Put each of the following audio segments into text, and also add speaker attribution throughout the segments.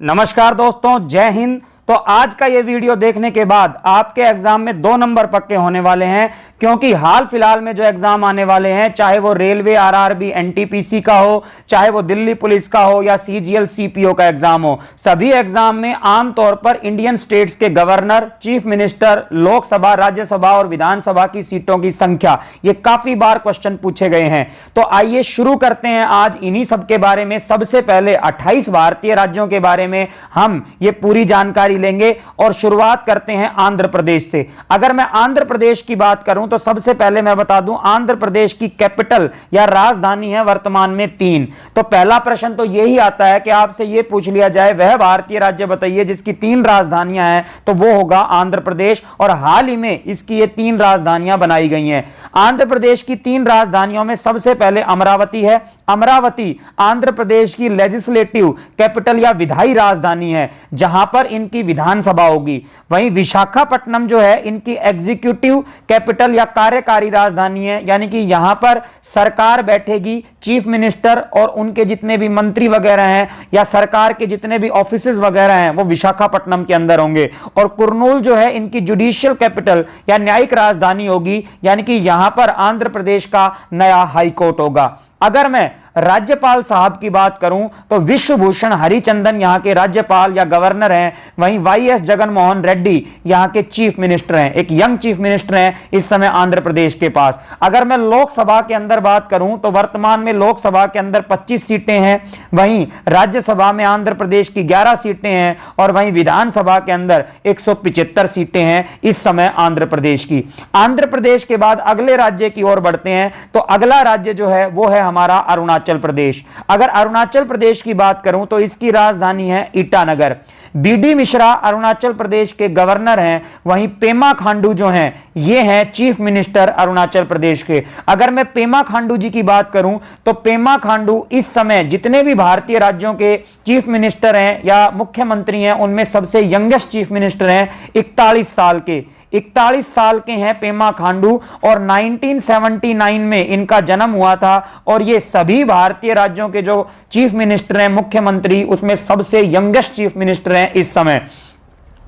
Speaker 1: नमस्कार दोस्तों, जय हिंद। तो आज का ये वीडियो देखने के बाद आपके एग्जाम में 2 नंबर पक्के होने वाले हैं, क्योंकि हाल फिलहाल में जो एग्जाम आने वाले हैं, चाहे वो रेलवे आरआरबी एनटीपीसी का हो, चाहे वो दिल्ली पुलिस का हो या सीजीएल सीपीओ का एग्जाम हो, सभी एग्जाम में आमतौर पर इंडियन स्टेट्स के governor, chief minister, Lok Sabha, Rajya Sabha और विधानसभा की सीटों की संख्या, ये काफी बार क्वेश्चन पूछे गए हैं। तो आइए शुरू करते हैं आज इन्हीं सब के बारे में। सबसे पहले 28 भारतीय राज्यों के बारे में हम ये पूरी जानकारी लेंगे और शुरुआत करते हैं आंध्र प्रदेश से। अगर मैं आंध्र प्रदेश की बात करूं तो सबसे पहले मैं बता दूं, आंध्र प्रदेश की कैपिटल या राजधानी है वर्तमान में 3। तो पहला प्रश्न तो यही आता है कि आपसे यह पूछ लिया जाए वह भारतीय राज्य बताइए जिसकी 3 राजधानियां हैं, तो वो होगा आंध्र प्रदेश। और हाल ही में इसकी ये 3 राजधानियां बनाई गई हैं। आंध्र प्रदेश की 3 राजधानियों में सबसे पहले अमरावती है। अमरावती आंध्र प्रदेश की लेजिस्लेटिव कैपिटल या विधायी राजधानी है, जहां पर इनकी विधानसभा होगी। वहीं विशाखापट्टनम जो है इनकी एग्जीक्यूटिव कैपिटल या कार्यकारी राजधानी है, यानी कि यहां पर सरकार बैठेगी, चीफ मिनिस्टर और उनके जितने भी मंत्री वगैरह हैं या सरकार के जितने भी ऑफिसेज वगैरह हैं वो विशाखापट्टनम के अंदर होंगे। और कुर्नूल जो है इनकी जुडिशियल कैपिटल या न्यायिक राजधानी होगी, यानी कि यहां पर आंध्र प्रदेश का नया हाई कोर्ट होगा। अगर मैं राज्यपाल साहब की बात करूं तो विश्वभूषण हरिचंदन यहां के राज्यपाल या गवर्नर हैं। वहीं वाईएस जगनमोहन रेड्डी यहां के चीफ मिनिस्टर हैं, एक यंग चीफ मिनिस्टर हैं इस समय आंध्र प्रदेश के पास। अगर मैं लोकसभा के अंदर बात करूं तो वर्तमान में लोकसभा के अंदर 25 सीटें हैं। वहीं राज्यसभा में आंध्र प्रदेश की 11 सीटें हैं और वहीं विधानसभा के अंदर 175 सीटें हैं इस समय आंध्र प्रदेश की। आंध्र प्रदेश के बाद अगले राज्य की ओर बढ़ते हैं तो अगला राज्य जो है वो है हमारा अरुणाचल प्रदेश। अगर अरुणाचल प्रदेश की बात करूं तो इसकी राजधानी है ईटानगर। बीडी मिश्रा अरुणाचल प्रदेश के गवर्नर हैं। वहीं पेमा खांडू जो हैं ये हैं चीफ मिनिस्टर अरुणाचल प्रदेश के। अगर मैं पेमा खांडू जी की बात करूं तो पेमा खांडू इस समय जितने भी भारतीय राज्यों के चीफ मिनिस्टर हैं या मुख्यमंत्री हैं उनमें सबसे यंगेस्ट चीफ मिनिस्टर हैं। 41 साल के हैं पेमा खांडू और 1979 में इनका जन्म हुआ था। और ये सभी भारतीय राज्यों के जो चीफ मिनिस्टर हैं, मुख्यमंत्री, उसमें सबसे यंगेस्ट चीफ मिनिस्टर हैं इस समय।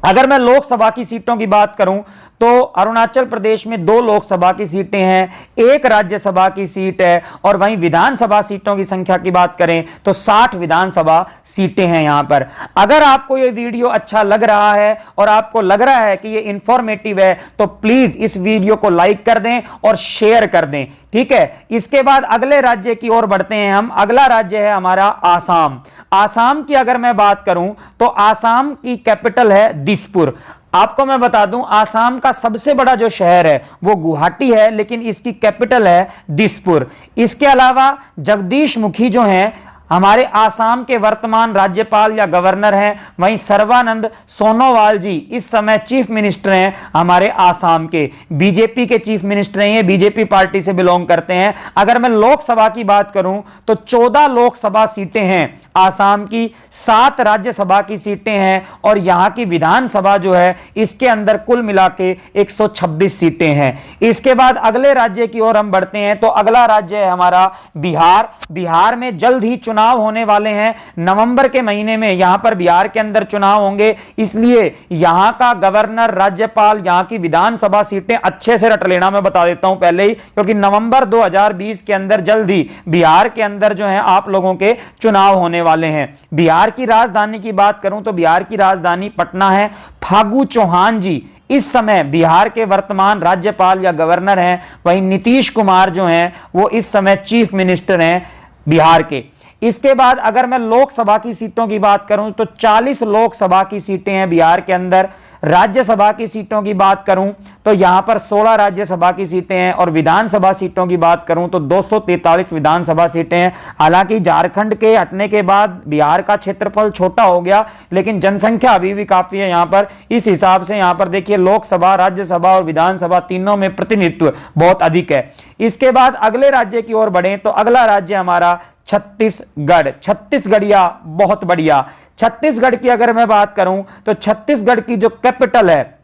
Speaker 1: अगर मैं लोकसभा की सीटों की बात करूं तो अरुणाचल प्रदेश में 2 लोकसभा की सीटें हैं, 1 राज्यसभा की सीट है। और वहीं विधानसभा सीटों की संख्या की बात करें तो 60 विधानसभा सीटें हैं यहां पर। अगर आपको यह वीडियो अच्छा लग रहा है और आपको लग रहा है कि यह इंफॉर्मेटिव है तो प्लीज इस वीडियो को लाइक कर दें और शेयर कर दें, ठीक है। इसके बाद अगले राज्य की ओर बढ़ते हैं हम। अगला राज्य है हमारा आसाम। आसाम की अगर मैं बात करूं तो आसाम की कैपिटल है दिसपुर। आपको मैं बता दूं, आसाम का सबसे बड़ा जो शहर है वो गुवाहाटी है, लेकिन इसकी कैपिटल है दिसपुर। इसके अलावा जगदीश मुखी जो हैं हमारे आसाम के वर्तमान राज्यपाल या गवर्नर हैं। वहीं सर्बानंद सोनोवाल जी इस समय चीफ मिनिस्टर हैं हमारे आसाम के। बीजेपी के चीफ मिनिस्टर हैं, ये बीजेपी पार्टी से बिलोंग करते हैं। अगर मैं लोकसभा की बात करूं तो 14 लोकसभा सीटें हैं आसाम की, 7 राज्यसभा की सीटें हैं और यहां की विधानसभा जो है इसके अंदर कुल मिला के 126 सीटें हैं। इसके बाद अगले राज्य की ओर हम बढ़ते हैं तो अगला राज्य है हमारा बिहार। बिहार में जल्द ही चुनाव होने वाले हैं। नवंबर के महीने में यहां पर बिहार के अंदर चुनाव होंगे, इसलिए यहां का गवर्नर, राज्यपाल, यहां की विधानसभा सीटें अच्छे से रट लेना, मैं बता देता हूं पहले ही, क्योंकि नवंबर 2020 के अंदर जल्द ही बिहार के अंदर जो है आप लोगों के चुनाव होने वाले हैं। बिहार की राजधानी की बात करूं तो बिहार की राजधानी पटना है। फागू चौहान जी इस समय बिहार के वर्तमान राज्यपाल या गवर्नर हैं। वहीं नीतीश कुमार जो हैं वो इस समय चीफ मिनिस्टर हैं बिहार के। इसके बाद अगर मैं लोकसभा की सीटों की बात करूं तो 40 लोकसभा की सीटें हैं बिहार के अंदर। राज्यसभा की सीटों की बात करूं तो यहां पर 16 राज्यसभा की सीटें हैं और विधानसभा सीटों की बात करूं तो 243 विधानसभा सीटें हैं। हालांकि झारखंड के हटने के बाद बिहार का क्षेत्रफल छोटा हो गया, लेकिन जनसंख्या अभी भी काफी है यहां पर। इस हिसाब से यहां पर देखिए लोकसभा, राज्यसभा और विधानसभा तीनों में प्रतिनिधित्व बहुत अधिक है। इसके बाद अगले राज्य की ओर बढ़े तो अगला राज्य हमारा छत्तीसगढ़। छत्तीसगढ़िया बहुत बढ़िया। छत्तीसगढ़ की अगर मैं बात करूं तो छत्तीसगढ़ की जो कैपिटल है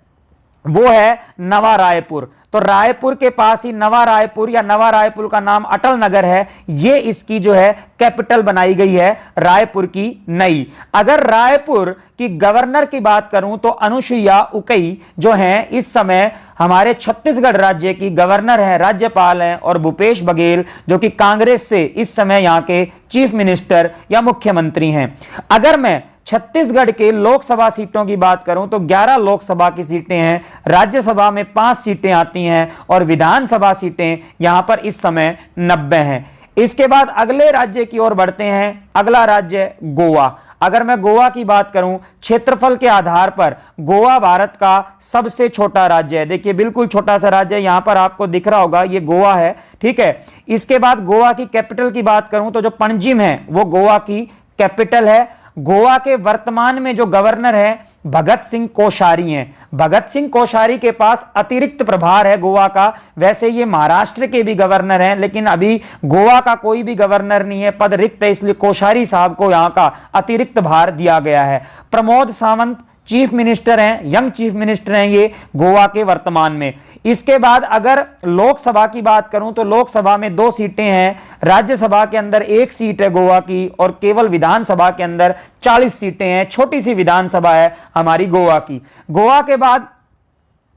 Speaker 1: वो है नवा रायपुर। तो तो रायपुर के पास ही नवा रायपुर या नवा रायपुर का नाम अटल नगर है, ये इसकी जो है कैपिटल बनाई गई है रायपुर की नई। अगर रायपुर की गवर्नर की बात करूं तो अनुसुईया उइके जो हैं इस समय हमारे छत्तीसगढ़ राज्य की गवर्नर हैं, राज्यपाल हैं, और भूपेश बघेल जो कि कांग्रेस से इस समय यहां के चीफ मिनिस्टर या मुख्यमंत्री हैं। अगर मैं छत्तीसगढ़ के लोकसभा सीटों की बात करूं तो 11 लोकसभा की सीटें हैं, राज्यसभा में 5 सीटें आती हैं और विधानसभा सीटें यहां पर इस समय 90 हैं। इसके बाद अगले राज्य की ओर बढ़ते हैं। अगला राज्य गोवा। अगर मैं गोवा की बात करूं, क्षेत्रफल के आधार पर गोवा भारत का सबसे छोटा राज्य है। देखिए बिल्कुल छोटा सा राज्य है, यहां पर आपको दिख रहा होगा ये गोवा है, ठीक है। इसके बाद गोवा की कैपिटल की बात करूं तो जो पणजिम है वो गोवा की कैपिटल है। गोवा के वर्तमान में जो गवर्नर है भगत सिंह कोश्यारी हैं। भगत सिंह कोश्यारी के पास अतिरिक्त प्रभार है गोवा का। वैसे ये महाराष्ट्र के भी गवर्नर हैं, लेकिन अभी गोवा का कोई भी गवर्नर नहीं है, पद रिक्त है, इसलिए कोश्यारी साहब को यहां का अतिरिक्त भार दिया गया है। प्रमोद सावंत चीफ मिनिस्टर हैं, यंग चीफ मिनिस्टर हैं ये गोवा के वर्तमान में। इसके बाद अगर लोकसभा की बात करूं तो लोकसभा में 2 सीटें हैं, राज्यसभा के अंदर 1 सीट है गोवा की, और केवल विधानसभा के अंदर 40 सीटें हैं। छोटी सी विधानसभा है हमारी गोवा की। गोवा के बाद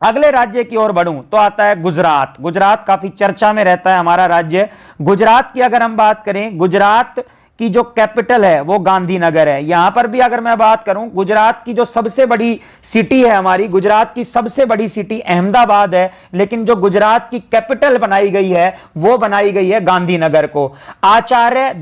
Speaker 1: अगले राज्य की ओर बढ़ूं तो आता है गुजरात। गुजरात काफी चर्चा में रहता है हमारा राज्य। गुजरात की अगर हम बात करें, गुजरात की जो कैपिटल है वो गांधीनगर है। यहां पर भी अगर मैं बात करूं, गुजरात की जो सबसे बड़ी सिटी है हमारी, गुजरात की सबसे बड़ी सिटी अहमदाबाद है, लेकिन जो गुजरात की कैपिटल बनाई गई है वो बनाई गई है गांधीनगर को। आचार्य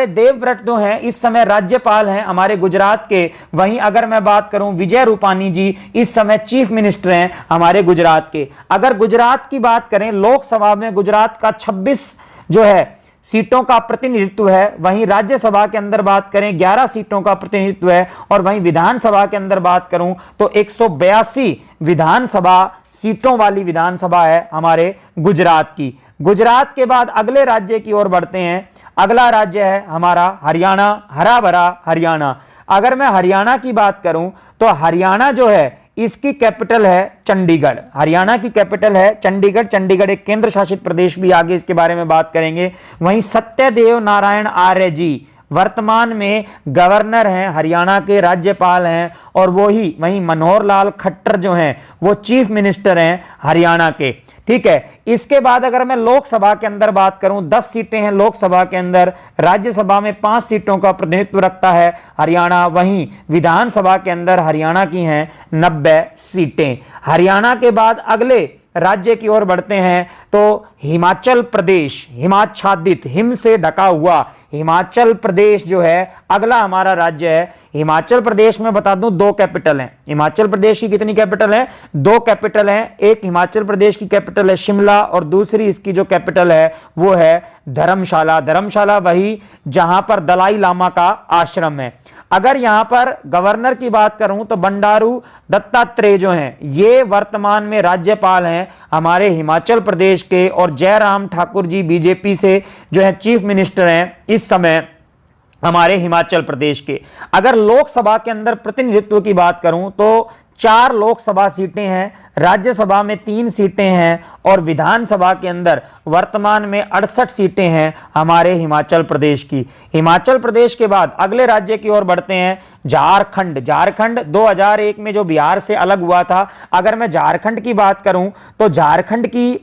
Speaker 1: देवव्रत जो हैं इस समय राज्यपाल हैं हमारे गुजरात के। वहीं अगर मैं बात करूं, विजय रूपानी जी इस समय चीफ मिनिस्टर हैं हमारे गुजरात के। अगर गुजरात की बात करें, लोकसभा में गुजरात का 26 जो है सीटों का प्रतिनिधित्व है, वहीं राज्यसभा के अंदर बात करें 11 सीटों का प्रतिनिधित्व है, और वहीं विधानसभा के अंदर बात करूं तो 182 विधानसभा सीटों वाली विधानसभा है हमारे गुजरात की। गुजरात के बाद अगले राज्य की ओर बढ़ते हैं। अगला राज्य है हमारा हरियाणा, हरा भरा हरियाणा। अगर मैं हरियाणा की बात करूं तो हरियाणा जो है इसकी कैपिटल है चंडीगढ़। हरियाणा की कैपिटल है चंडीगढ़। चंडीगढ़ एक केंद्र शासित प्रदेश भी, आगे इसके बारे में बात करेंगे। वहीं सत्यदेव नारायण आर्य जी वर्तमान में गवर्नर हैं, हरियाणा के राज्यपाल हैं, और वहीं मनोहर लाल खट्टर जो हैं वो चीफ मिनिस्टर हैं हरियाणा के, ठीक है। इसके बाद अगर मैं लोकसभा के अंदर बात करूं, 10 सीटें हैं लोकसभा के अंदर, राज्यसभा में 5 सीटों का प्रतिनिधित्व रखता है हरियाणा। वहीं विधानसभा के अंदर हरियाणा की हैं 90 सीटें। हरियाणा के बाद अगले राज्य की ओर बढ़ते हैं तो हिमाचल प्रदेश, हिमाच्छादित, हिम से ढका हुआ हिमाचल प्रदेश जो है अगला हमारा राज्य है। हिमाचल प्रदेश में बता दूं 2 कैपिटल हैं। हिमाचल प्रदेश की कितनी कैपिटल है? 2 कैपिटल हैं। एक हिमाचल प्रदेश की कैपिटल है शिमला, और दूसरी इसकी जो कैपिटल है वो है धर्मशाला। धर्मशाला वही जहां पर दलाई लामा का आश्रम है। अगर यहां पर गवर्नर की बात करूं तो बंडारू दत्तात्रेय जो हैं ये वर्तमान में राज्यपाल हैं हमारे हिमाचल प्रदेश के, और जयराम ठाकुर जी बीजेपी से जो है चीफ मिनिस्टर हैं इस समय हमारे हिमाचल प्रदेश के। अगर लोकसभा के अंदर प्रतिनिधित्व की बात करूं तो 4 लोकसभा सीटें हैं, राज्यसभा में 3 सीटें हैं, और विधानसभा के अंदर वर्तमान में 68 सीटें हैं हमारे हिमाचल प्रदेश की। हिमाचल प्रदेश के बाद अगले राज्य की ओर बढ़ते हैं झारखंड। झारखंड 2001 में जो बिहार से अलग हुआ था। अगर मैं झारखंड की बात करूं तो झारखंड की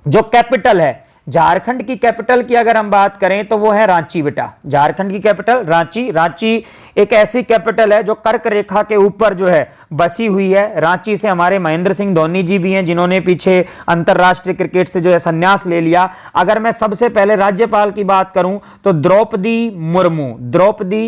Speaker 1: जो कैपिटल है, झारखंड की कैपिटल की अगर हम बात करें तो वो है रांची बेटा। झारखंड की कैपिटल रांची। रांची एक ऐसी कैपिटल है जो कर्क रेखा के ऊपर जो है बसी हुई है। रांची से हमारे महेंद्र सिंह धोनी जी भी हैं जिन्होंने पीछे अंतरराष्ट्रीय क्रिकेट से जो है संन्यास ले लिया। अगर मैं सबसे पहले राज्यपाल की बात करूं तो द्रौपदी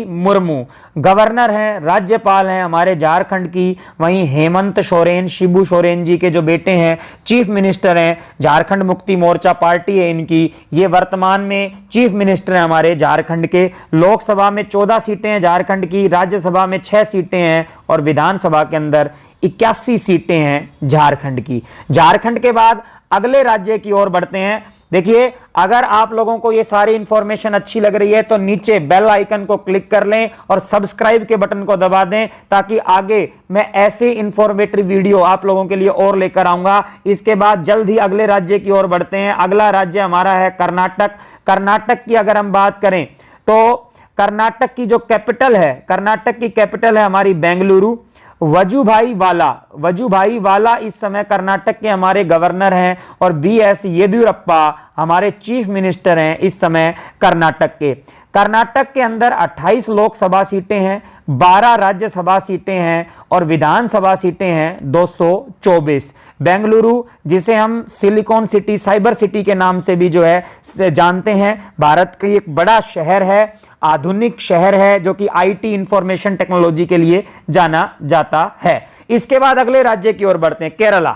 Speaker 1: मुर्मू गवर्नर हैं, राज्यपाल हैं हमारे झारखंड की। वहीं हेमंत सोरेन, शिबू सोरेन जी के जो बेटे हैं चीफ मिनिस्टर हैं, झारखंड मुक्ति मोर्चा पार्टी है इनकी, ये वर्तमान में चीफ मिनिस्टर हैं हमारे झारखंड के। लोकसभा में 14 सीटें हैं झारखंड की, राज्यसभा में 6 सीटें हैं, और विधानसभा के अंदर 81 सीटें हैं झारखंड की। झारखंड के बाद अगले राज्य की ओर बढ़ते हैं देखिए, अगर आप लोगों को ये सारी इंफॉर्मेशन अच्छी लग रही है तो नीचे बेल आइकन को क्लिक कर लें और सब्सक्राइब के बटन को दबा दें, ताकि आगे मैं ऐसे इंफॉर्मेटिव वीडियो आप लोगों के लिए और लेकर आऊंगा। इसके बाद जल्द ही अगले राज्य की ओर बढ़ते हैं। अगला राज्य हमारा है कर्नाटक। कर्नाटक की अगर हम बात करें तो कर्नाटक की जो कैपिटल है, कर्नाटक की कैपिटल है हमारी बेंगलुरु। वजुभाई वाला इस समय कर्नाटक के हमारे गवर्नर हैं और BS येदियुरप्पा हमारे चीफ मिनिस्टर हैं इस समय कर्नाटक के। कर्नाटक के अंदर 28 लोकसभा सीटें हैं, 12 राज्यसभा सीटें हैं और विधानसभा सीटें हैं 224। बेंगलुरु, जिसे हम सिलिकॉन सिटी, साइबर सिटी के नाम से भी जो है जानते हैं, भारत का एक बड़ा शहर है, आधुनिक शहर है जो कि IT इंफॉर्मेशन टेक्नोलॉजी के लिए जाना जाता है। इसके बाद अगले राज्य की ओर बढ़ते हैं, केरला।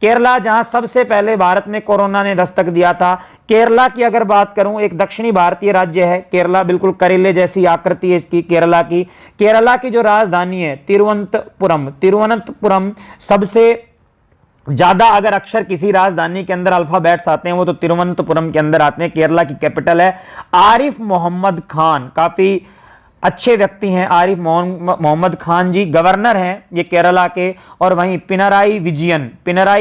Speaker 1: केरला, जहां सबसे पहले भारत में कोरोना ने दस्तक दिया था। केरला की अगर बात करूं, एक दक्षिणी भारतीय राज्य है केरला, बिल्कुल करेले जैसी आकृति है इसकी केरला की। केरला की जो राजधानी है तिरुवनंतपुरम सबसे ज्यादा अगर अक्षर किसी राजधानी के अंदर अल्फाबेट्स आते हैं वो तो तिरुवनंतपुरम के अंदर आते हैं। केरला की कैपिटल है। आरिफ मोहम्मद खान, काफी अच्छे व्यक्ति हैं आरिफ मोहम्मद खान जी, गवर्नर हैं ये केरला के। और वहीं पिनराई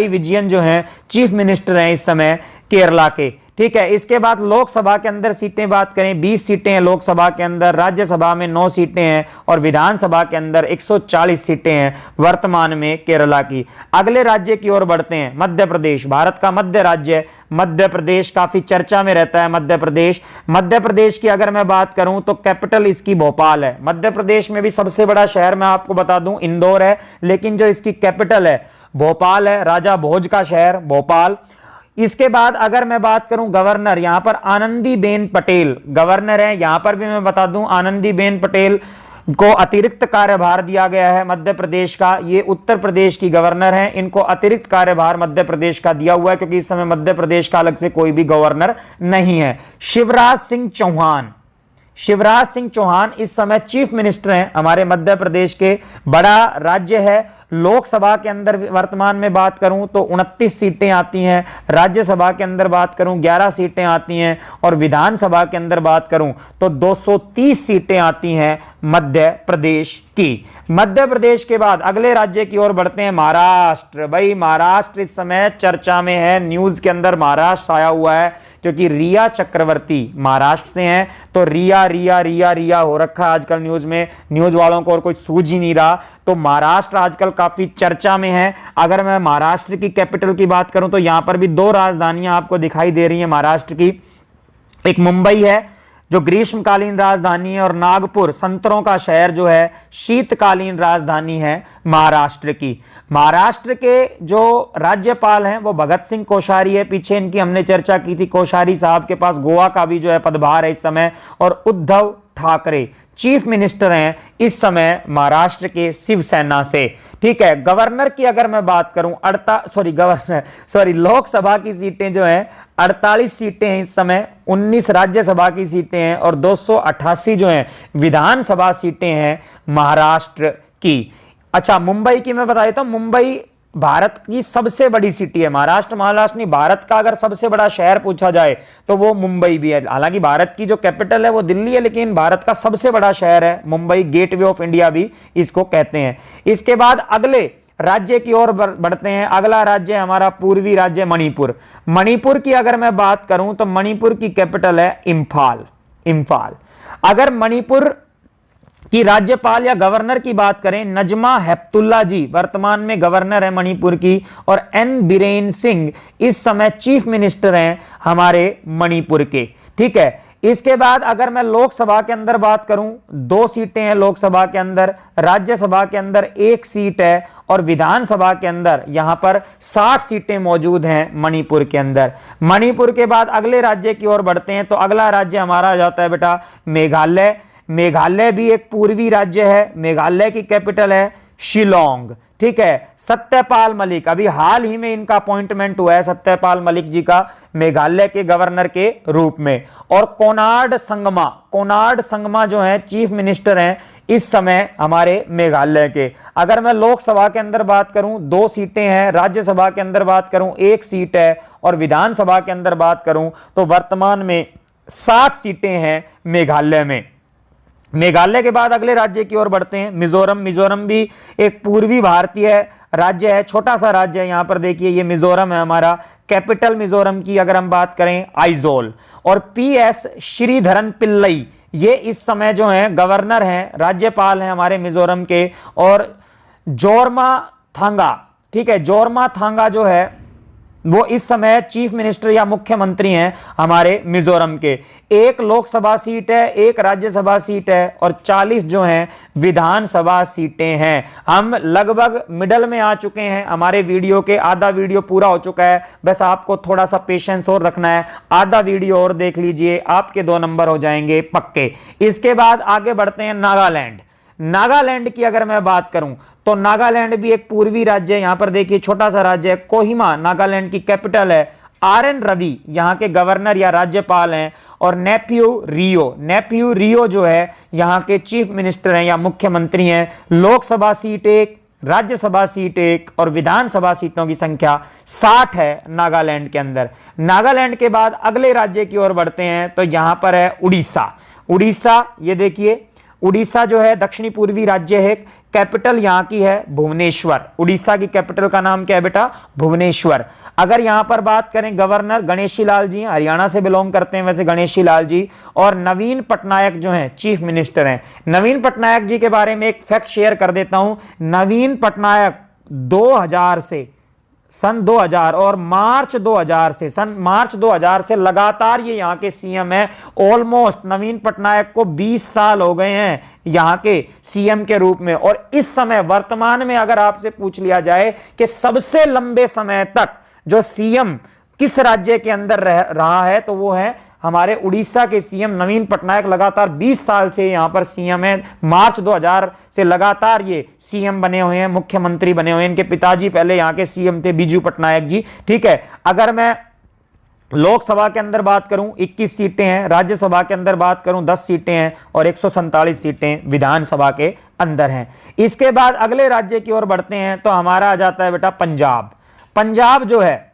Speaker 1: विजयन जो हैं चीफ मिनिस्टर हैं इस समय केरला के। ठीक है, इसके बाद लोकसभा के अंदर सीटें बात करें, 20 सीटें हैं लोकसभा के अंदर, राज्यसभा में 9 सीटें हैं और विधानसभा के अंदर 140 सीटें हैं वर्तमान में केरला की। अगले राज्य की ओर बढ़ते हैं, मध्य प्रदेश। भारत का मध्य राज्य मध्य प्रदेश काफी चर्चा में रहता है। मध्य प्रदेश की अगर मैं बात करूं तो कैपिटल इसकी भोपाल है। मध्य प्रदेश में भी सबसे बड़ा शहर मैं आपको बता दूं इंदौर है, लेकिन जो इसकी कैपिटल है भोपाल है, राजा भोज का शहर भोपाल। इसके बाद अगर मैं बात करूं गवर्नर, यहां पर आनंदीबेन पटेल गवर्नर है। यहां पर भी मैं बता दूं आनंदीबेन पटेल को अतिरिक्त कार्यभार दिया गया है मध्य प्रदेश का। ये उत्तर प्रदेश की गवर्नर हैं, इनको अतिरिक्त कार्यभार मध्य प्रदेश का दिया हुआ है क्योंकि इस समय मध्य प्रदेश का अलग से कोई भी गवर्नर नहीं है। शिवराज सिंह चौहान इस समय चीफ मिनिस्टर हैं हमारे मध्य प्रदेश के। बड़ा राज्य है। लोकसभा के अंदर वर्तमान में बात करूं तो 29 सीटें आती हैं, राज्यसभा के अंदर बात करूं 11 सीटें आती हैं और विधानसभा के अंदर बात करूं तो 230 सीटें आती हैं मध्य प्रदेश की। मध्य प्रदेश के बाद अगले राज्य की ओर बढ़ते हैं, महाराष्ट्र। भाई महाराष्ट्र इस समय चर्चा में है, न्यूज के अंदर महाराष्ट्र आया हुआ है क्योंकि रिया चक्रवर्ती महाराष्ट्र से हैं। तो रिया हो रखा है आजकल न्यूज में, न्यूज वालों को और कुछ सूझ ही नहीं रहा। तो महाराष्ट्र आजकल काफी चर्चा में है। अगर मैं महाराष्ट्र की कैपिटल की बात करूं तो यहां पर भी 2 राजधानियां आपको दिखाई दे रही हैं महाराष्ट्र की। एक मुंबई है जो ग्रीष्मकालीन राजधानी है और नागपुर संतरों का शहर जो है शीतकालीन राजधानी है महाराष्ट्र की। महाराष्ट्र के जो राज्यपाल हैं वो भगत सिंह कोश्यारी है, पीछे इनकी हमने चर्चा की थी। कोश्यारी साहब के पास गोवा का भी जो है पदभार है इस समय। और उद्धव ठाकरे चीफ मिनिस्टर हैं इस समय महाराष्ट्र के शिवसेना से। ठीक है, गवर्नर की अगर मैं बात करूं लोकसभा की सीटें जो हैं 48 सीटें हैं इस समय, 19 राज्यसभा की सीटें हैं और 288 जो हैं विधानसभा सीटें हैं महाराष्ट्र की। अच्छा, मुंबई की मैं बता देता हूं, मुंबई भारत की सबसे बड़ी सिटी है। महाराष्ट्र नहीं, भारत का अगर सबसे बड़ा शहर पूछा जाए तो वो मुंबई भी है। हालांकि भारत की जो कैपिटल है वो दिल्ली है, लेकिन भारत का सबसे बड़ा शहर है मुंबई, गेटवे ऑफ इंडिया भी इसको कहते हैं। इसके बाद अगले राज्य की ओर बढ़ते हैं। अगला राज्य हमारा पूर्वी राज्य मणिपुर। मणिपुर की अगर मैं बात करूं तो मणिपुर की कैपिटल है इंफाल। अगर मणिपुर कि राज्यपाल या गवर्नर की बात करें, नजमा हेपतुल्ला जी वर्तमान में गवर्नर है मणिपुर की और एन बीरेन सिंह इस समय चीफ मिनिस्टर हैं हमारे मणिपुर के। ठीक है, इसके बाद अगर मैं लोकसभा के अंदर बात करूं, 2 सीटें हैं लोकसभा के अंदर, राज्यसभा के अंदर 1 सीट है और विधानसभा के अंदर यहां पर 60 सीटें मौजूद हैं मणिपुर के अंदर। मणिपुर के बाद अगले राज्य की ओर बढ़ते हैं तो अगला राज्य हमारा आ जाता है बेटा मेघालय। मेघालय भी एक पूर्वी राज्य है। मेघालय की कैपिटल है शिलोंग। ठीक है, सत्यपाल मलिक, अभी हाल ही में इनका अपॉइंटमेंट हुआ है सत्यपाल मलिक जी का मेघालय के गवर्नर के रूप में। और कोनार्ड संगमा जो है चीफ मिनिस्टर हैं इस समय हमारे मेघालय के। अगर मैं लोकसभा के अंदर बात करूं 2 सीटें हैं, राज्यसभा के अंदर बात करूं 1 सीट है, और विधानसभा के अंदर बात करूं तो वर्तमान में 60 सीटें हैं मेघालय में। मेघालय के बाद अगले राज्य की ओर बढ़ते हैं, मिजोरम। मिजोरम भी एक पूर्वी भारतीय राज्य है, छोटा सा राज्य है। यहां पर देखिए ये मिजोरम है हमारा। कैपिटल मिजोरम की अगर हम बात करें आइजोल। और PS श्रीधरन पिल्लई ये इस समय जो है गवर्नर हैं, राज्यपाल हैं हमारे मिजोरम के। और जोरमा थांगा, ठीक है, जोरमा थांगा जो है वो इस समय चीफ मिनिस्टर या मुख्यमंत्री हैं हमारे मिजोरम के। 1 लोकसभा सीट है, 1 राज्यसभा सीट है, और 40 जो हैं विधानसभा सीटें हैं। हम लगभग मिडल में आ चुके हैं, हमारे वीडियो के आधा वीडियो पूरा हो चुका है। बस आपको थोड़ा सा पेशेंस और रखना है, आधा वीडियो और देख लीजिए, आपके 2 नंबर हो जाएंगे पक्के। इसके बाद आगे बढ़ते हैं नागालैंड। नागालैंड की अगर मैं बात करूं तो नागालैंड भी एक पूर्वी राज्य है। यहां पर देखिए छोटा सा राज्य है, कोहिमा नागालैंड की कैपिटल है। RN रवि यहां के गवर्नर या राज्यपाल हैं। और नेफ्यू रियो जो है यहां के चीफ मिनिस्टर हैं या मुख्यमंत्री हैं। लोकसभा सीट 1, राज्यसभा सीट 1 और विधानसभा सीटों की संख्या 60 है नागालैंड के अंदर। नागालैंड के बाद अगले राज्य की ओर बढ़ते हैं तो यहां पर है उड़ीसा। ये देखिए उड़ीसा जो है दक्षिणी पूर्वी राज्य है। कैपिटल यहां की है भुवनेश्वर। उड़ीसा की कैपिटल का नाम क्या है बेटा? भुवनेश्वर। अगर यहां पर बात करें गवर्नर गणेशी लाल जी, हरियाणा से बिलोंग करते हैं वैसे गणेशी लाल जी। और नवीन पटनायक जो हैं चीफ मिनिस्टर हैं। नवीन पटनायक जी के बारे में एक फैक्ट शेयर कर देता हूं। नवीन पटनायक 2000 से सन 2000 और सन मार्च 2000 से लगातार ये यहाँ के सीएम है। ऑलमोस्ट नवीन पटनायक को 20 साल हो गए हैं यहाँ के सीएम के रूप में। और इस समय वर्तमान में अगर आपसे पूछ लिया जाए कि सबसे लंबे समय तक जो सीएम किस राज्य के अंदर रहा है तो वो है हमारे उड़ीसा के सीएम नवीन पटनायक। लगातार 20 साल से यहां पर सीएम है। मार्च 2000 से लगातार ये सीएम बने हुए हैं, मुख्यमंत्री बने हुए हैं। इनके पिताजी पहले यहां के सीएम थे, बीजू पटनायक जी। ठीक है, अगर मैं लोकसभा के अंदर बात करूं 21 सीटें हैं, राज्यसभा के अंदर बात करूं 10 सीटें हैं और 147 सीटें विधानसभा के अंदर हैं। इसके बाद अगले राज्य की ओर बढ़ते हैं तो हमारा आ जाता है बेटा पंजाब जो है,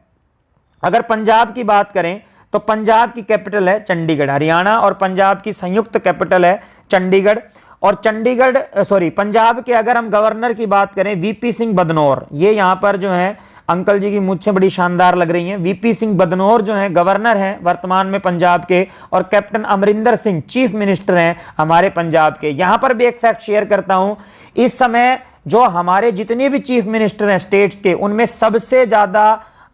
Speaker 1: अगर पंजाब की बात करें तो पंजाब की कैपिटल है चंडीगढ़। हरियाणा और पंजाब की संयुक्त कैपिटल है चंडीगढ़। और पंजाब के अगर हम गवर्नर की बात करें VP सिंह बदनौर, ये यहां पर जो है अंकल जी की मुझसे बड़ी शानदार लग रही हैं। VP सिंह बदनौर जो है गवर्नर हैं वर्तमान में पंजाब के। और captain Amarinder Singh chief minister हैं हमारे पंजाब के। यहां पर भी एक फैक्ट शेयर करता हूं, इस समय जो हमारे जितने भी चीफ मिनिस्टर हैं स्टेट्स के, उनमें सबसे ज्यादा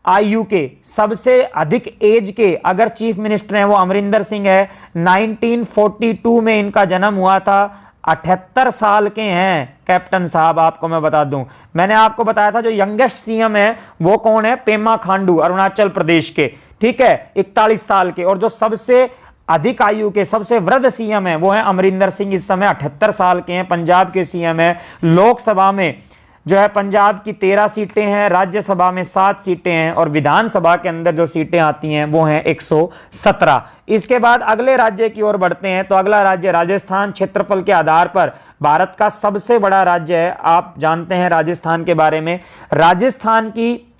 Speaker 1: आयु के, सबसे अधिक एज के अगर चीफ मिनिस्टर हैं वो अमरिंदर सिंह है। 1942 में इनका जन्म हुआ था। 78 साल के हैं कैप्टन साहब। आपको मैं बता दूं, मैंने आपको बताया था जो यंगेस्ट सीएम है वो कौन है? पेमा खांडू, अरुणाचल प्रदेश के। ठीक है, 41 साल के। और जो सबसे अधिक आयु के सबसे वृद्ध सीएम है वो है अमरिंदर सिंह, इस समय 78 साल के हैं, पंजाब के सीएम है। लोकसभा में जो है पंजाब की 13 सीटें हैं, राज्यसभा में 7 सीटें हैं और विधानसभा के अंदर जो सीटें आती हैं वो हैं 117। इसके बाद अगले राज्य की ओर बढ़ते हैं तो अगला राज्य राजस्थान। क्षेत्रफल के आधार पर भारत का सबसे बड़ा राज्य है, आप जानते हैं राजस्थान के बारे में। राजस्थान की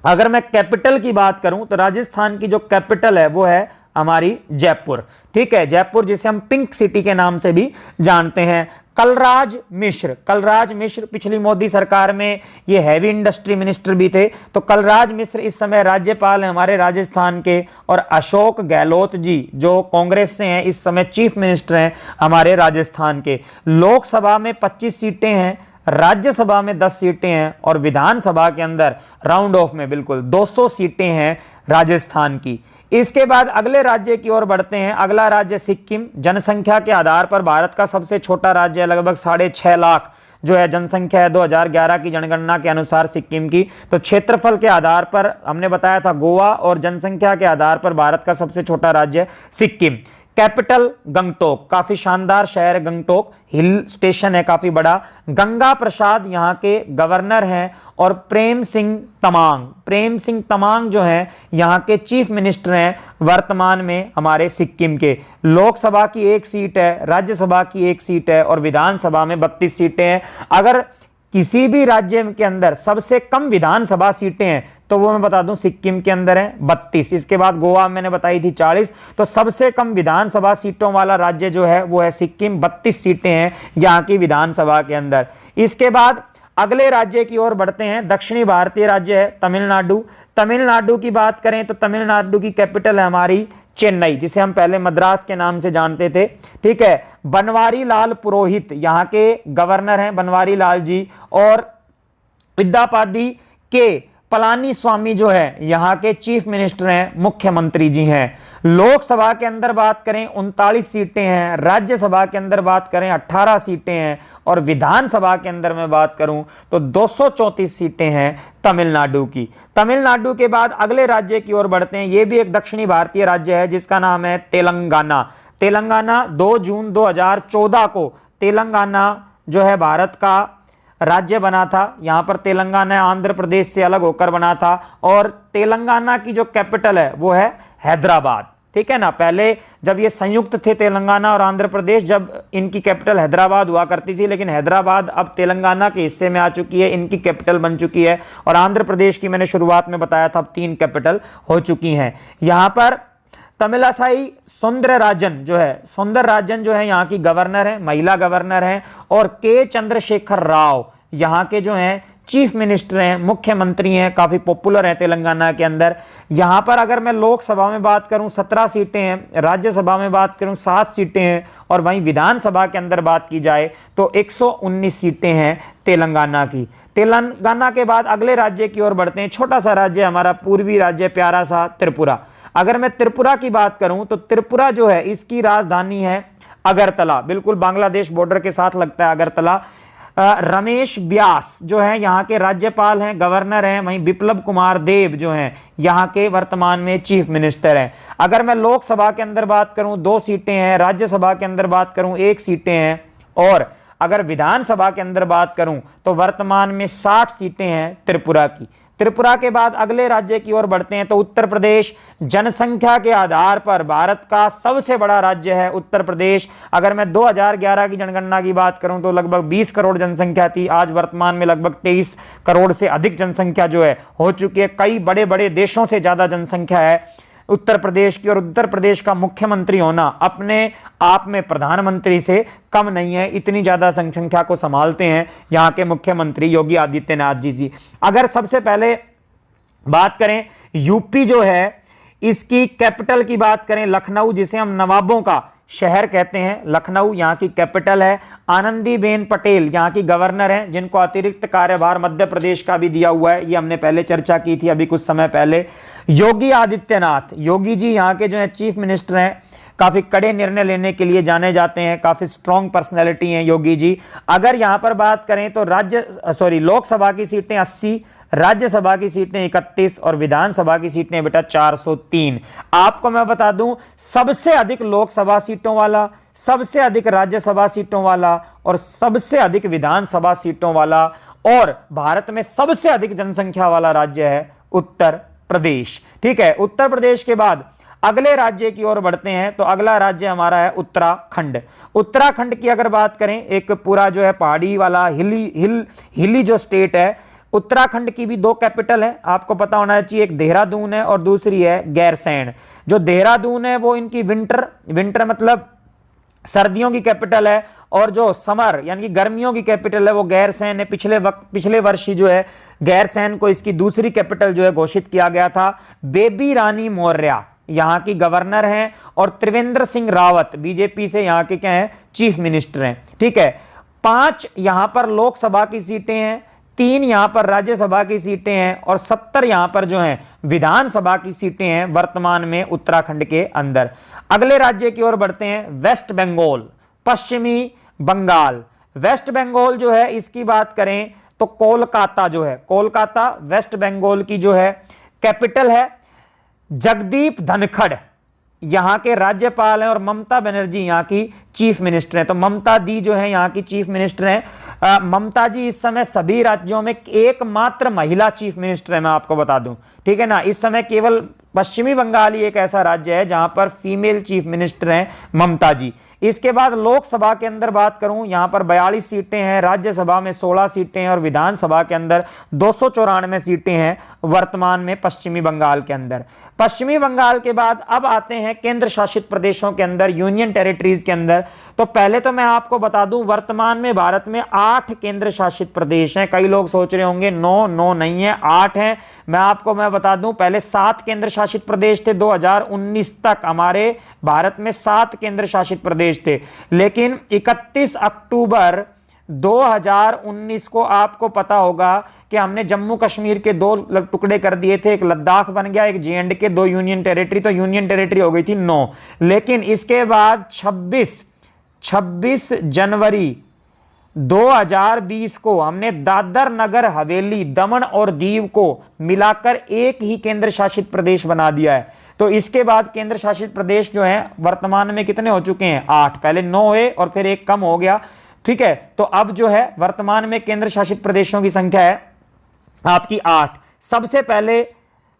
Speaker 1: अगर मैं कैपिटल की बात करूं तो राजस्थान की जो कैपिटल है वो है हमारी जयपुर। ठीक है, जयपुर जिसे हम पिंक सिटी के नाम से भी जानते हैं। कलराज मिश्र पिछली मोदी सरकार में ये हैवी इंडस्ट्री मिनिस्टर भी थे। तो कलराज मिश्र इस समय राज्यपाल हैं हमारे राजस्थान के। और अशोक गहलोत जी जो कांग्रेस से हैं इस समय चीफ मिनिस्टर हैं हमारे राजस्थान के। लोकसभा में 25 सीटें हैं, राज्यसभा में 10 सीटें हैं और विधानसभा के अंदर राउंड ऑफ में बिल्कुल 200 सीटें हैं राजस्थान की। इसके बाद अगले राज्य की ओर बढ़ते हैं। अगला राज्य सिक्किम। जनसंख्या के आधार पर भारत का सबसे छोटा राज्य है, लगभग 6.5 लाख जो है जनसंख्या है 2011 की जनगणना के अनुसार सिक्किम की। तो क्षेत्रफल के आधार पर हमने बताया था गोवा और जनसंख्या के आधार पर भारत का सबसे छोटा राज्य सिक्किम। कैपिटल गंगटोक, काफी शानदार शहर है गंगटोक, हिल स्टेशन है काफी बड़ा। गंगा प्रसाद यहाँ के गवर्नर हैं और प्रेम सिंह तमांग जो हैं यहाँ के चीफ मिनिस्टर हैं वर्तमान में हमारे सिक्किम के। लोकसभा की 1 सीट है, राज्यसभा की 1 सीट है और विधानसभा में 32 सीटें हैं। अगर किसी भी राज्य के अंदर सबसे कम विधानसभा सीटें हैं तो वो मैं बता दूं सिक्किम के अंदर है 32। इसके बाद गोवा मैंने बताई थी 40। तो सबसे कम विधानसभा सीटों वाला राज्य जो है वो है सिक्किम, 32 सीटें हैं यहाँ की विधानसभा के अंदर। इसके बाद अगले राज्य की ओर बढ़ते हैं, दक्षिणी भारतीय राज्य है तमिलनाडु। तमिलनाडु की बात करें तो तमिलनाडु की कैपिटल है हमारी चेन्नई, जिसे हम पहले मद्रास के नाम से जानते थे। ठीक है, बनवारी लाल पुरोहित यहाँ के गवर्नर हैं, बनवारी लाल जी। और इद्दापादी के पलानी स्वामी जो है यहाँ के चीफ मिनिस्टर हैं, मुख्यमंत्री जी हैं। लोकसभा के अंदर बात करें 39 सीटें हैं, राज्यसभा के अंदर बात करें 18 सीटें हैं और विधानसभा के अंदर मैं बात करूं तो 234 सीटें हैं तमिलनाडु की। तमिलनाडु के बाद अगले राज्य की ओर बढ़ते हैं, यह भी एक दक्षिणी भारतीय राज्य है जिसका नाम है तेलंगाना। तेलंगाना 2 जून 2014 को तेलंगाना जो है भारत का राज्य बना था। यहां पर तेलंगाना आंध्र प्रदेश से अलग होकर बना था और तेलंगाना की जो कैपिटल है वो है हैदराबाद। ठीक है ना, पहले जब ये संयुक्त थे तेलंगाना और आंध्र प्रदेश, जब इनकी कैपिटल हैदराबाद हुआ करती थी, लेकिन हैदराबाद अब तेलंगाना के हिस्से में आ चुकी है, इनकी कैपिटल बन चुकी है। और आंध्र प्रदेश की मैंने शुरुआत में बताया था अब 3 कैपिटल हो चुकी हैं। यहां पर तमिलासाई सौंदरराजन जो है यहाँ की गवर्नर है, महिला गवर्नर हैं। और के चंद्रशेखर राव यहाँ के जो हैं चीफ मिनिस्टर हैं, मुख्यमंत्री हैं, काफी पॉपुलर हैं तेलंगाना के अंदर। यहां पर अगर मैं लोकसभा में बात करूं 17 सीटें हैं, राज्यसभा में बात करूं 7 सीटें हैं और वहीं विधानसभा के अंदर बात की जाए तो 119 सीटें हैं तेलंगाना की। तेलंगाना के बाद अगले राज्य की ओर बढ़ते हैं, छोटा सा राज्य हमारा पूर्वी राज्य प्यारा सा त्रिपुरा। अगर मैं त्रिपुरा की बात करूं तो त्रिपुरा जो है इसकी राजधानी है अगरतला, बिल्कुल बांग्लादेश बॉर्डर के साथ लगता है अगरतला। रमेश व्यास जो है यहाँ के राज्यपाल हैं, गवर्नर हैं। वहीं बिप्लब कुमार देब जो हैं यहाँ के वर्तमान में चीफ मिनिस्टर हैं। अगर मैं लोकसभा के अंदर बात करूं 2 सीटें हैं, राज्यसभा के अंदर बात करूं 1 सीटें हैं और अगर विधानसभा के अंदर बात करूं तो वर्तमान में 60 सीटें हैं त्रिपुरा की। त्रिपुरा के बाद अगले राज्य की ओर बढ़ते हैं तो उत्तर प्रदेश, जनसंख्या के आधार पर भारत का सबसे बड़ा राज्य है उत्तर प्रदेश। अगर मैं 2011 की जनगणना की बात करूं तो लगभग 20 करोड़ जनसंख्या थी, आज वर्तमान में लगभग 23 करोड़ से अधिक जनसंख्या जो है हो चुकी है। कई बड़े बड़े देशों से ज्यादा जनसंख्या है उत्तर प्रदेश की। और उत्तर प्रदेश का मुख्यमंत्री होना अपने आप में प्रधानमंत्री से कम नहीं है, इतनी ज्यादा जनसंख्या को संभालते हैं यहाँ के मुख्यमंत्री योगी आदित्यनाथ जी। अगर सबसे पहले बात करें यूपी जो है इसकी कैपिटल की बात करें लखनऊ, जिसे हम नवाबों का शहर कहते हैं, लखनऊ यहाँ की कैपिटल है। आनंदीबेन पटेल यहाँ की गवर्नर हैं, जिनको अतिरिक्त कार्यभार मध्य प्रदेश का भी दिया हुआ है, ये हमने पहले चर्चा की थी अभी कुछ समय पहले। योगी आदित्यनाथ, योगी जी यहाँ के जो है चीफ मिनिस्टर हैं, काफी कड़े निर्णय लेने के लिए जाने जाते हैं, काफी स्ट्रॉन्ग पर्सनैलिटी हैं योगी जी। अगर यहां पर बात करें तो लोकसभा की सीटें 80, राज्यसभा की सीटें 31 और विधानसभा की सीटें बेटा 403। आपको मैं बता दूं सबसे अधिक लोकसभा सीटों वाला, सबसे अधिक राज्यसभा सीटों वाला और सबसे अधिक विधानसभा सीटों वाला और भारत में सबसे अधिक जनसंख्या वाला राज्य है उत्तर प्रदेश। ठीक है, उत्तर प्रदेश के बाद अगले राज्य की ओर बढ़ते हैं तो अगला राज्य हमारा है उत्तराखंड। उत्तराखंड की अगर बात करें, एक पूरा जो है पहाड़ी वाला हिली जो स्टेट है, उत्तराखंड की भी 2 कैपिटल है, आपको पता होना चाहिए, एक देहरादून है और दूसरी है गैरसैंण। जो देहरादून है वो इनकी विंटर मतलब सर्दियों की कैपिटल है और जो समर यानी कि गर्मियों की कैपिटल है वो गैरसैंण है। पिछले वर्ष ही जो है गैरसैंण को इसकी दूसरी कैपिटल जो है घोषित किया गया था। बेबी रानी मौर्य यहाँ की गवर्नर हैं और त्रिवेंद्र सिंह रावत बीजेपी से यहाँ के क्या हैं चीफ मिनिस्टर हैं। ठीक है, 5 यहाँ पर लोकसभा की सीटें हैं, 3 यहाँ पर राज्यसभा की सीटें हैं और 70 यहाँ पर जो हैं विधानसभा की सीटें हैं वर्तमान में उत्तराखंड के अंदर। अगले राज्य की ओर बढ़ते हैं वेस्ट बंगाल, पश्चिमी बंगाल। वेस्ट बंगाल जो है इसकी बात करें तो कोलकाता जो है, कोलकाता वेस्ट बंगाल की जो है कैपिटल है। जगदीप धनखड़ यहाँ के राज्यपाल हैं और ममता बनर्जी यहाँ की चीफ मिनिस्टर हैं। तो ममता दी जो है यहाँ की चीफ मिनिस्टर हैं। ममता जी इस समय सभी राज्यों में एकमात्र महिला चीफ मिनिस्टर है, मैं आपको बता दूं, ठीक है ना। इस समय केवल पश्चिमी बंगाल ही एक ऐसा राज्य है जहां पर फीमेल चीफ मिनिस्टर हैं ममता जी। इसके बाद लोकसभा के अंदर बात करूं, यहां पर 42 सीटें हैं, राज्यसभा में 16 सीटें हैं और विधानसभा के अंदर 294 सीटें हैं वर्तमान में पश्चिमी बंगाल के अंदर। पश्चिमी बंगाल के बाद अब आते हैं केंद्र शासित प्रदेशों के अंदर, यूनियन टेरिटरीज के अंदर। तो पहले तो मैं आपको बता दूं, वर्तमान में भारत में 8 केंद्र शासित प्रदेश हैं। कई लोग सोच रहे होंगे 9 नहीं है, 8 हैं। मैं बता दूं, पहले 7 केंद्र शासित प्रदेश थे। 2019 तक हमारे भारत में 7 केंद्र शासित प्रदेश थे, लेकिन 31 अक्टूबर 2019 को आपको पता होगा कि हमने जम्मू कश्मीर के 2 टुकड़े कर दिए थे, एक लद्दाख बन गया, एक JNK, 2 यूनियन टेरिटरी। तो यूनियन टेरिटरी हो गई थी 9। लेकिन इसके बाद 26 जनवरी 2020 को हमने दादर नगर हवेली, दमन और दीव को मिलाकर एक ही केंद्र शासित प्रदेश बना दिया है। तो इसके बाद केंद्र शासित प्रदेश जो हैं वर्तमान में कितने हो चुके हैं? 8। पहले 9 हुए और फिर एक कम हो गया, ठीक है। तो अब जो है वर्तमान में केंद्र शासित प्रदेशों की संख्या है आपकी 8। सबसे पहले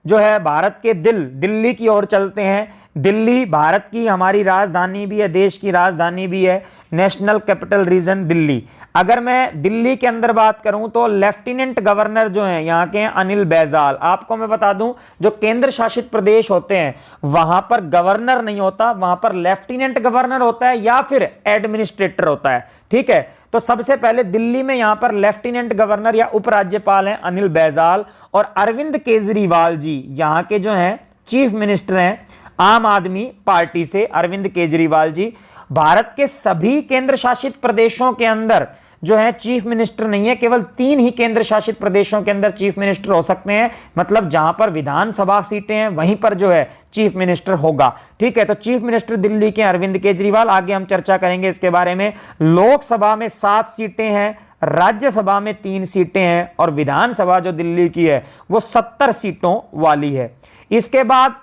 Speaker 1: जो है भारत के दिल्ली की ओर चलते हैं। दिल्ली भारत की हमारी राजधानी भी है, देश की राजधानी भी है, नेशनल कैपिटल रीजन दिल्ली। अगर मैं दिल्ली के अंदर बात करूं तो लेफ्टिनेंट गवर्नर जो हैं यहाँ के अनिल बैजल। आपको मैं बता दूं, जो केंद्र शासित प्रदेश होते हैं वहां पर गवर्नर नहीं होता, वहां पर लेफ्टिनेंट गवर्नर होता है या फिर एडमिनिस्ट्रेटर होता है, ठीक है। तो सबसे पहले दिल्ली में यहां पर लेफ्टिनेंट गवर्नर या उपराज्यपाल हैं अनिल बैजल, और अरविंद केजरीवाल जी यहां के जो हैं चीफ मिनिस्टर हैं आम आदमी पार्टी से। अरविंद केजरीवाल जी भारत के सभी केंद्र शासित प्रदेशों के अंदर जो है चीफ मिनिस्टर नहीं है, केवल 3 ही केंद्र शासित प्रदेशों के अंदर चीफ मिनिस्टर हो सकते हैं। मतलब जहां पर विधानसभा सीटें हैं वहीं पर जो है चीफ मिनिस्टर होगा, ठीक है। तो चीफ मिनिस्टर दिल्ली के अरविंद केजरीवाल, आगे हम चर्चा करेंगे इसके बारे में। लोकसभा में 7 सीटें हैं, राज्यसभा में 3 सीटें हैं और विधानसभा जो दिल्ली की है वो 70 सीटों वाली है। इसके बाद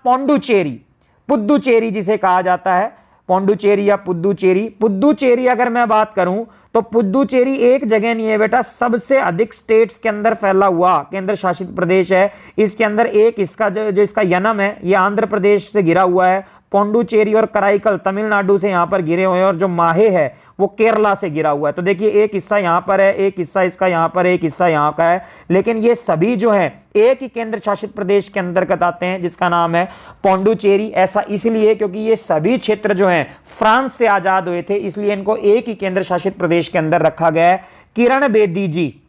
Speaker 1: पुद्दुचेरी जिसे कहा जाता है, पौंडुचेरी या पुद्दुचेरी अगर मैं बात करूं तो पुद्दुचेरी एक जगह नहीं है बेटा, सबसे अधिक स्टेट्स के अंदर फैला हुआ केंद्र शासित प्रदेश है। इसके अंदर एक इसका जो इसका यनम है ये आंध्र प्रदेश से घिरा हुआ है, पौंडुचेरी और कराईकल तमिलनाडु से यहां पर घिरे हुए हैं, और जो माहे है वो केरला से घिरा हुआ है। तो देखिए एक हिस्सा यहां पर है, एक हिस्सा इसका यहां पर, एक हिस्सा यहां का है, लेकिन ये सभी जो है एक ही केंद्र शासित प्रदेश के अंतर्गत आते हैं जिसका नाम है पौंडुचेरी। ऐसा इसलिए क्योंकि ये सभी क्षेत्र जो हैं फ्रांस से आजाद हुए थे, इसलिए इनको एक ही केंद्र शासित प्रदेश के अंदर रखा गया है। किरण बेदी जी,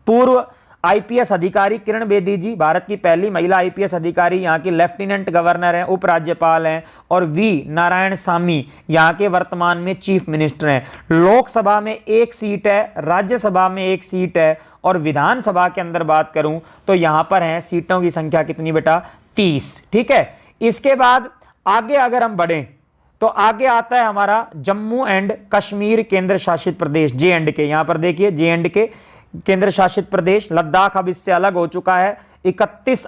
Speaker 1: पूर्व IPS अधिकारी किरण बेदी जी भारत की पहली महिला IPS अधिकारी, यहाँ की लेफ्टिनेंट गवर्नर हैं, उपराज्यपाल हैं, और V नारायणसामी यहाँ के वर्तमान में चीफ मिनिस्टर हैं। लोकसभा में 1 सीट है, राज्यसभा में 1 सीट है, और विधानसभा के अंदर बात करूं तो यहां पर है सीटों की संख्या कितनी बेटा? 30, ठीक है। इसके बाद आगे अगर हम बढ़ें तो आगे आता है हमारा जम्मू एंड कश्मीर केंद्र शासित प्रदेश, JNK। यहां पर देखिए JNK केंद्र शासित प्रदेश, लद्दाख अब इससे अलग हो चुका है। 31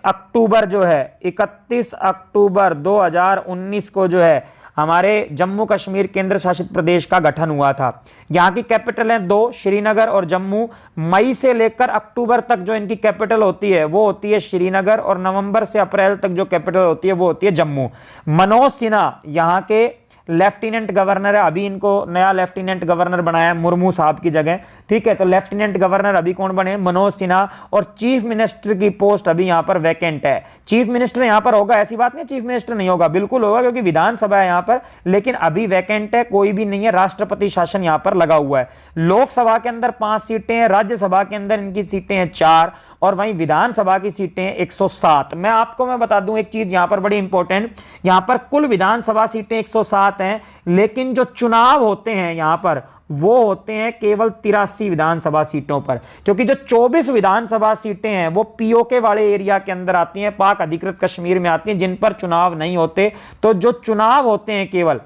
Speaker 1: अक्टूबर 2019 को जो है हमारे जम्मू कश्मीर केंद्र शासित प्रदेश का गठन हुआ था। यहाँ की कैपिटल है 2, श्रीनगर और जम्मू। मई से लेकर अक्टूबर तक जो इनकी कैपिटल होती है वो होती है श्रीनगर, और नवंबर से अप्रैल तक जो कैपिटल होती है वो होती है जम्मू। मनोज सिन्हा यहाँ के लेफ्टिनेंट गवर्नर है, अभी इनको नया लेफ्टिनेंट गवर्नर बनाया मुर्मू साहब की जगह, ठीक है। तो लेफ्टिनेंट गवर्नर अभी कौन बने? मनोज सिन्हा। और चीफ मिनिस्टर की पोस्ट अभी यहां पर वैकेंट है। चीफ मिनिस्टर यहां पर होगा, ऐसी बात नहीं चीफ मिनिस्टर नहीं होगा, बिल्कुल होगा, क्योंकि विधानसभा है यहां पर, लेकिन अभी वैकेंट है, कोई भी नहीं है, राष्ट्रपति शासन यहां पर लगा हुआ है। लोकसभा के अंदर 5 सीटें हैं, राज्यसभा के अंदर इनकी सीटें हैं 4, और वहीं विधानसभा की सीटें 107। मैं बता दूं एक चीज यहां पर बड़ी इंपॉर्टेंट, यहां पर कुल विधानसभा सीटें 107 हैं, लेकिन जो चुनाव होते हैं यहां पर वो होते हैं केवल 83 विधानसभा सीटों पर, क्योंकि जो 24 विधानसभा सीटें हैं वो POK वाले एरिया के अंदर आती हैं, पाक अधिकृत कश्मीर में आती हैं, जिन पर चुनाव नहीं होते। तो जो चुनाव होते हैं केवल,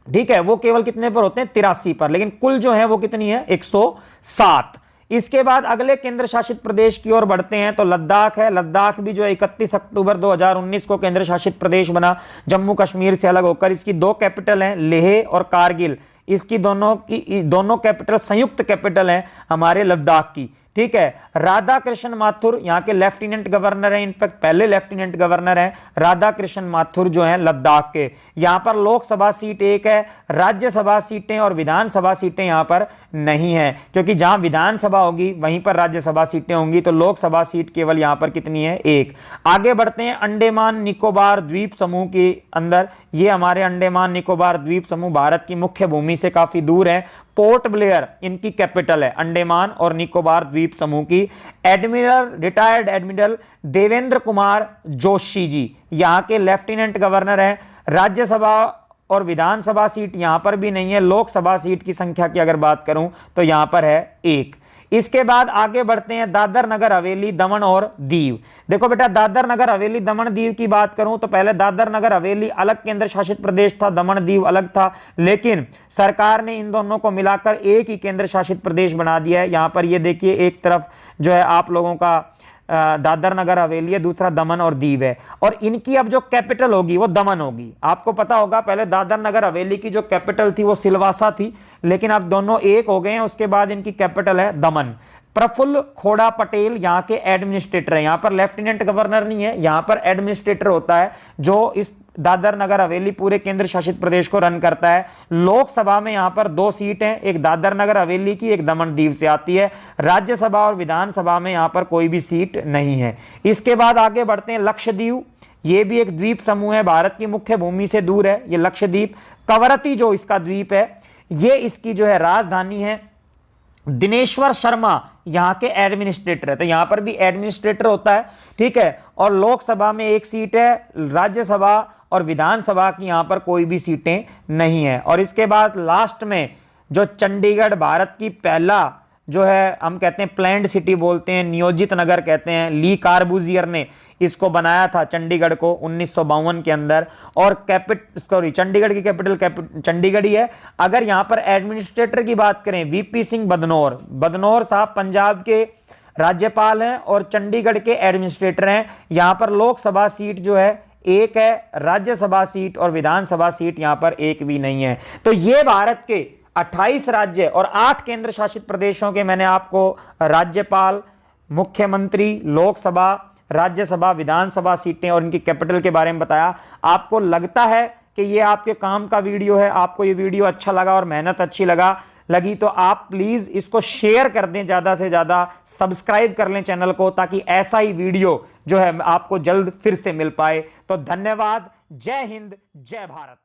Speaker 1: ठीक है, वो केवल कितने पर होते हैं? 83 पर, लेकिन कुल जो है वो कितनी है? 107। इसके बाद अगले केंद्र शासित प्रदेश की ओर बढ़ते हैं तो लद्दाख है। लद्दाख भी जो 31 अक्टूबर 2019 को केंद्र शासित प्रदेश बना जम्मू कश्मीर से अलग होकर। इसकी दो कैपिटल हैं, लेह और कारगिल। इसकी दोनों कैपिटल संयुक्त कैपिटल हैं हमारे लद्दाख की, ठीक है। राधा कृष्ण माथुर यहाँ के लेफ्टिनेंट गवर्नर हैं, इनफैक्ट पहले लेफ्टिनेंट गवर्नर हैं राधा कृष्ण माथुर जो हैं लद्दाख के। यहाँ पर लोकसभा सीट एक है, राज्यसभा सीटें और विधानसभा सीटें यहाँ पर नहीं है, क्योंकि जहां विधानसभा होगी वहीं पर राज्यसभा सीटें होंगी। तो लोकसभा सीट केवल यहाँ पर कितनी है, एक। आगे बढ़ते हैं अंडमान निकोबार द्वीप समूह के अंदर। ये हमारे अंडमान निकोबार द्वीप समूह भारत की मुख्य भूमि से काफी दूर है। पोर्ट ब्लेयर इनकी कैपिटल है, अंडमान और निकोबार द्वीप समूह की। रिटायर्ड एडमिरल देवेंद्र कुमार जोशी जी यहां के लेफ्टिनेंट गवर्नर हैं। राज्यसभा और विधानसभा सीट यहां पर भी नहीं है। लोकसभा सीट की संख्या की अगर बात करूं तो यहां पर है एक। इसके बाद आगे बढ़ते हैं दादर नगर हवेली दमन और दीव। देखो बेटा, दादर नगर हवेली दमन दीव की बात करूं तो पहले दादर नगर हवेली अलग केंद्र शासित प्रदेश था, दमन दीव अलग था, लेकिन सरकार ने इन दोनों को मिलाकर एक ही केंद्र शासित प्रदेश बना दिया है। यहां पर ये देखिए, एक तरफ जो है आप लोगों का दादर नगर हवेली है, दूसरा दमन और दीव है, और इनकी अब जो कैपिटल होगी वो दमन होगी। आपको पता होगा पहले दादर नगर हवेली की जो कैपिटल थी वो सिलवासा थी, लेकिन अब दोनों एक हो गए हैं। उसके बाद इनकी कैपिटल है दमन। प्रफुल्ल खोड़ा पटेल यहाँ के एडमिनिस्ट्रेटर है। यहाँ पर लेफ्टिनेंट गवर्नर नहीं है, यहाँ पर एडमिनिस्ट्रेटर होता है जो इस दादर नगर हवेली पूरे केंद्र शासित प्रदेश को रन करता है। लोकसभा में यहाँ पर दो सीट हैं, एक दादर नगर हवेली की, एक दमन दीव से आती है। राज्यसभा और विधानसभा में यहाँ पर कोई भी सीट नहीं है। इसके बाद आगे बढ़ते हैं लक्षद्वीप। ये भी एक द्वीप समूह है, भारत की मुख्य भूमि से दूर है ये लक्षद्वीप। कवरत्ती जो इसका द्वीप है, ये इसकी जो है राजधानी है। दिनेश्वर शर्मा यहां के एडमिनिस्ट्रेटर है, तो यहां पर भी एडमिनिस्ट्रेटर होता है, ठीक है। और लोकसभा में एक सीट है, राज्यसभा और विधानसभा की यहां पर कोई भी सीटें नहीं है। और इसके बाद लास्ट में जो चंडीगढ़ भारत की पहला जो है हम कहते हैं प्लैंड सिटी बोलते हैं, नियोजित नगर कहते हैं, ली कार्बूजियर ने इसको बनाया था चंडीगढ़ को 1952 के अंदर। और चंडीगढ़ की कैपिटल चंडीगढ़ ही है। अगर यहां पर एडमिनिस्ट्रेटर की बात करें, वीपी सिंह बदनौर साहब पंजाब के राज्यपाल हैं और चंडीगढ़ के एडमिनिस्ट्रेटर हैं। यहां पर लोकसभा सीट जो है एक है, राज्यसभा सीट और विधानसभा सीट यहां पर एक भी नहीं है। तो ये भारत के 28 राज्य और 8 केंद्र शासित प्रदेशों के मैंने आपको राज्यपाल, मुख्यमंत्री, लोकसभा, राज्यसभा, विधानसभा सीटें और इनकी कैपिटल के बारे में बताया। आपको लगता है कि ये आपके काम का वीडियो है, आपको ये वीडियो अच्छा लगा और मेहनत अच्छी लगी तो आप प्लीज इसको शेयर कर दें, ज्यादा से ज्यादा सब्सक्राइब कर लें चैनल को, ताकि ऐसा ही वीडियो जो है आपको जल्द फिर से मिल पाए। तो धन्यवाद। जय हिंद, जय भारत।